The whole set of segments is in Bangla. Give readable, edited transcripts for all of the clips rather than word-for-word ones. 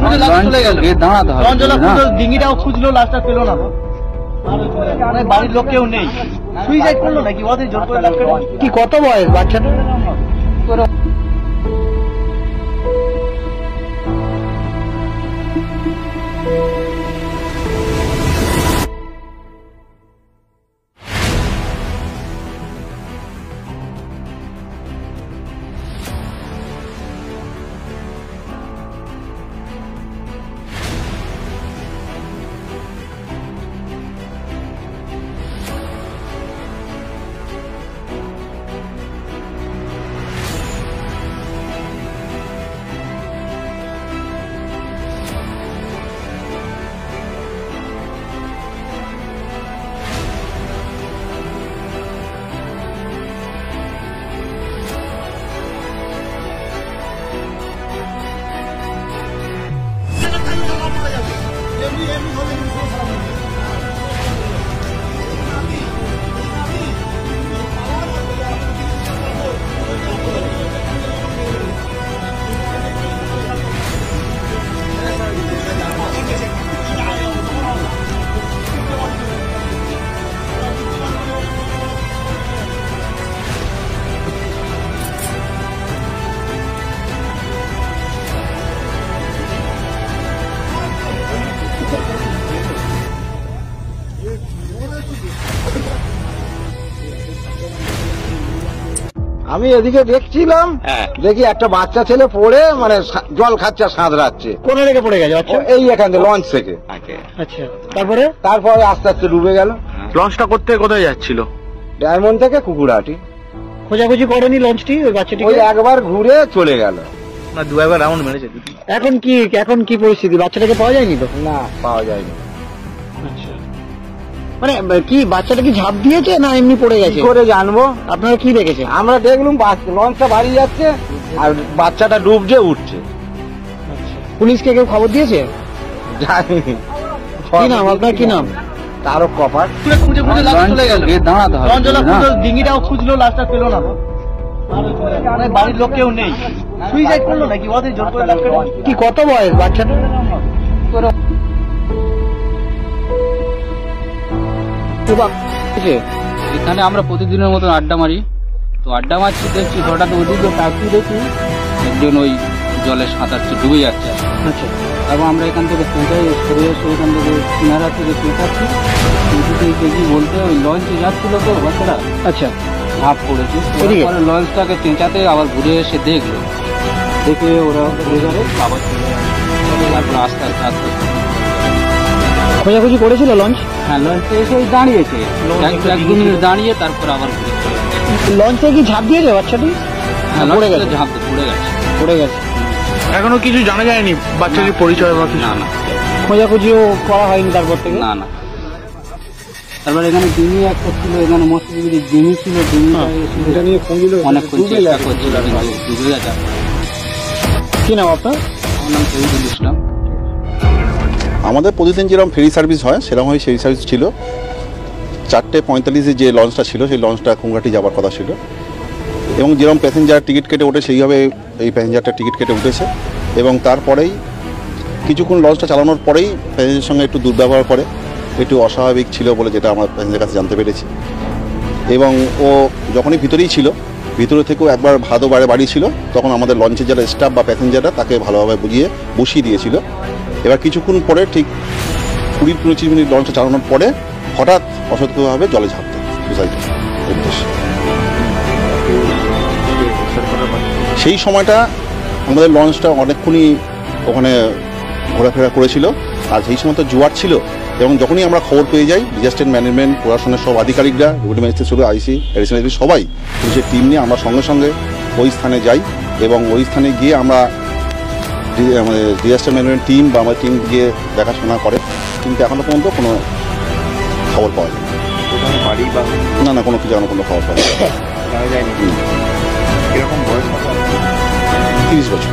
খুঁজে লাস্ট চলে গেল, দাঁড়াতে হবে, লঞ্চওয়ালা খুঁজলো, ডিঙিটাও খুঁজলো, লাস্টটা পেলো না। বাড়ির লোক কেউ নেই, সুইসাইড করলো নাকি ওদের জোর করে লাস্ট? কি কত বয়স বাচ্চাটা? আমি এদিকে দেখছিলাম, দেখি একটা বাচ্চা ছেলে পড়ে মানে জল খাচ্ছে, সাঁতরাচ্ছে। কোন রেখে পড়ে গেছে? এই এখান থেকে লঞ্চ থেকে। আচ্ছা, তারপরে আস্তে আস্তে ডুবে গেল। লঞ্চটা করতে কোথায় যাচ্ছিল? ডায়মন্ড থেকে কুকুরহাটি। খোঁজাখুঁজি করেনি লঞ্চটি ওই বাচ্চাটি? ওই একবার ঘুরে চলে গেল, না দু একবার রাউন্ড মেরেছে। এখন কি পরিস্থিতি? বাচ্চাটাকে পাওয়া যায়নি তো? না, পাওয়া যায়নি। আচ্ছা, মানে কি বাচ্চাটা কি ঝাঁপ দিয়েছে না এমনি পড়ে গেছে? কি করে জানবো? আপনারা কি দেখেছেন? আমরা দেখলাম লঞ্চটা বাড়ি যাচ্ছে আর বাচ্চাটা ডুবছে উঠছে। পুলিশকে কেউ খবর দিয়েছে? জানি। কি নাম আপনার? কি নাম? তারক কপার। খুঁজে লাস্ট চলে গেল, দাঁড়াতে হবে, লঞ্চওয়ালা খুঁজলো, ডিঙিটাও খুঁজলো, লাস্টটা পেলো না। বাড়ির লোক কেউ নেই, সুইসাইড করলো নাকি ওদের জোর করে লাস্ট? কি কত বয়স বাচ্চাটা? এখানে আমরা প্রতিদিনের মতন আড্ডা মারি, তো আড্ডা মারছি, দেখছি হঠাৎ ওদিকে তাকিয়ে দেখি একজন ওই জলে সাঁতারছে, ডুবে যাচ্ছে। আচ্ছা, তারপর আমরা এখান থেকে সরে এসে এখান থেকে কিনারা থেকে চেঁচাচ্ছি, দেখি বলতে ওই লঞ্চে যাচ্ছিল তো বাচ্চারা। আচ্ছা, ঝাঁপ পড়েছে। পরে লঞ্চটাকে চেঁচাতে আবার ঘুরে এসে দেখলো, দেখে ওরা ঘুরে গেলে আবার চলে গেল। তারপর আস্তে আস্তে খোঁজাখুঁজি করেছিল লঞ্চ? হ্যাঁ, লঞ্চে এসে দাঁড়িয়েছে, এক দু মিনিট দাঁড়িয়ে তারপর আবার ঘুরে চলে গেছে। লঞ্চে কি ঝাঁপ দিয়েছে বাচ্চাটি? হ্যাঁ, পড়ে গেছে, ঝাঁপ পড়ে গেছে। এখনো কিছু জানা যায়নি বাচ্চাটির পরিচয় বা কিছু? না, খোঁজাখুঁজিও করা হয়নি তারপর থেকে? না। তারপর এখানে ডিমি একটা ছিল, এখানে মৎস্যজীবী ডিমি ছিল, ডিমিটা নিয়ে অনেকক্ষণ চেষ্টা করছিল, ডুবে গেছে। কি নাম আপনার? আমার নাম শহীদুল ইসলাম। আমাদের প্রতিদিন যেরকম ফেরি সার্ভিস হয় সেরকমই ফেরি সার্ভিস ছিল। 4:45 যে লঞ্চটা ছিল সেই লঞ্চটা কুমঘাটি যাওয়ার কথা ছিল, এবং যেরকম প্যাসেঞ্জার টিকিট কেটে ওঠে সেইভাবে এই প্যাসেঞ্জারটা টিকিট কেটে উঠেছে, এবং তারপরেই কিছুক্ষণ লঞ্চটা চালানোর পরেই প্যাসেঞ্জারের সঙ্গে একটু দুর্ব্যবহার করে, একটু অস্বাভাবিক ছিল বলে যেটা আমার প্যাসেঞ্জারের কাছে জানতে পেরেছি। এবং ও যখনই ভিতরেই ছিল, ভিতরে থেকেও একবার ভাদও বাড়ি ছিল, তখন আমাদের লঞ্চের যারা স্টাফ বা প্যাসেঞ্জাররা তাকে ভালোভাবে বসিয়ে দিয়েছিল। এবার কিছুক্ষণ পরে ঠিক 20-25 মিনিট লঞ্চটা চালানোর পরে হঠাৎ অসতর্কভাবে জলে ঝাঁপ দেয় সুসাইডের উদ্দেশ্যে। সেই সময়টা আমাদের লঞ্চটা অনেকক্ষণই ওখানে ঘোরাফেরা করেছিল, আর সেই সময় তো জোয়ার ছিল, এবং যখনই আমরা খবর পেয়ে যাই ডিজাস্টার ম্যানেজমেন্ট প্রশাসনের সব আধিকারিকরা, ডেপুটি ম্যাজিস্ট্রেট শুধু আইসি, এডিশনাল এসপি সবাই পুলিশের টিম নিয়ে আমরা সঙ্গে সঙ্গে ওই স্থানে যাই, এবং ওই স্থানে গিয়ে আমরা আমাদের ডিজাস্টার ম্যানেজমেন্ট টিম বা আমাদের টিম গিয়ে দেখাশোনা করে, কিন্তু এখনো পর্যন্ত কোনো খবর পাওয়া যায় না, কোনো কিছু এখনো কোনো খবর পাওয়া যায় 30 বছর।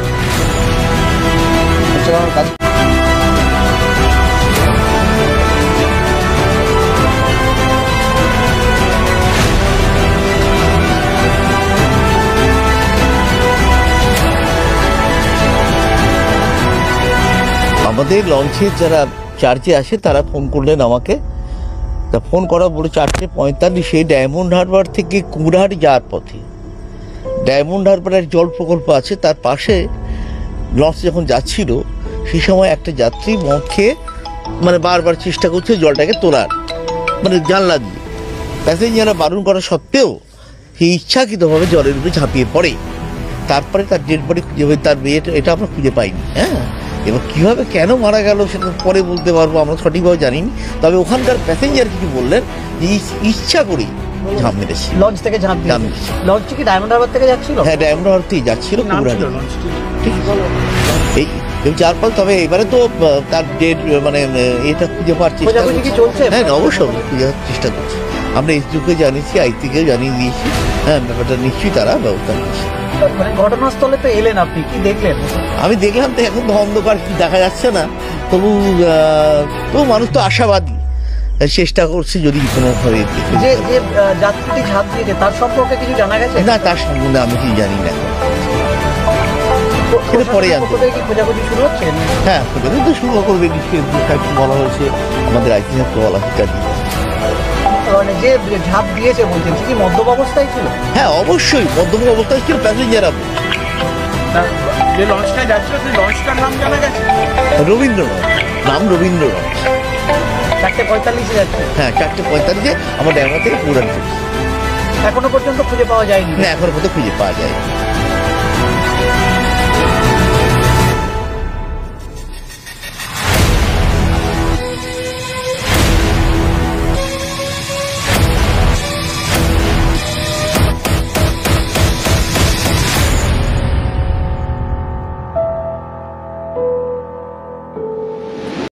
আমাদের লঞ্চের যারা চার্জে আসে তারা ফোন করলেন আমাকে, তা ফোন করা বলে 4:45 ডায়মন্ড হারবার থেকে কুমড়াহাট যাওয়ার পথে, ডায়মন্ড হারবারের জল প্রকল্প আছে তার পাশে লঞ্চ যখন যাচ্ছিল সেই সময় একটা যাত্রী মদ খেয়ে মানে বারবার চেষ্টা করছে জলটাকে তোলার, মানে জানলা দিয়ে। প্যাসেঞ্জাররা বারণ করা সত্ত্বেও সে ইচ্ছাকৃতভাবে জলের উপরে ঝাঁপিয়ে পড়ে। তারপরে তার ডেড বডি খুঁজে পাই, তার মেয়ে এটা আমরা খুঁজে পাইনি। হ্যাঁ, এবার কীভাবে কেন মারা গেল সেটা পরে বলতে পারবো, আমরা সঠিকভাবে জানিনি। তবে ওখানকার প্যাসেঞ্জার কিছু বললেন যে ইচ্ছা করেই ঝাঁপ মেরেছে, লঞ্চ থেকে ঝাঁপ মেরেছে। লঞ্চটি কি ডায়মন্ড হারবার থেকে যাচ্ছিল? হ্যাঁ, ডায়মন্ড হারবার থেকে যাচ্ছিল কুমড়াহাট। ঠিক এই 4-5। তবে এবারে তো তার ডেড মানে এটা খুঁজে পাওয়ার চেষ্টা চলছে। হ্যাঁ, অবশ্যই খুঁজে পাওয়ার চেষ্টা করছে। আমরা এসডিওকে জানিয়েছি, আইটিকেও জানিয়ে দিয়েছি। হ্যাঁ, ব্যাপারটা নিশ্চয়ই তারা ব্যবস্থা নিচ্ছে। মানে ঘটনাস্থলে তো এলেন, আপনি কি দেখলেন? আমি দেখলাম তো এখন তো অন্ধকার, কি দেখা যাচ্ছে না, তবু মানুষ তো আশাবাদী, চেষ্টা করছে যদি কোনোভাবে। যে যাত্রীটি ঝাঁপ দিয়েছে তার সম্পর্কে কিছু জানা গেছে? না, তার সম্বন্ধে আমি কি জানি না, পরে জানতে। খোঁজাখুঁজি শুরু হচ্ছে? হ্যাঁ, খোঁজাখুঁজি তো শুরু করবে, বলা হয়েছে আমাদের আইসিএফ বলা হচ্ছে। মানে যে ঝাঁপ দিয়েছে বলছেন সে কি মদ্যপ অবস্থায় ছিল? হ্যাঁ, অবশ্যই মদ্যপ অবস্থায় ছিল। প্যাসেঞ্জাররা যে লঞ্চটা যাচ্ছিল সেই লঞ্চটার নাম জানা গেছে? রবীন্দ্রনাথ, নাম রবীন্দ্রনাথ। 4:45 যাচ্ছে? হ্যাঁ, 4:45 আমার ড্যামরা থেকে পুরান। এখনো পর্যন্ত খুঁজে পাওয়া যায়নি? না, এখনো পর্যন্ত খুঁজে পাওয়া যায়।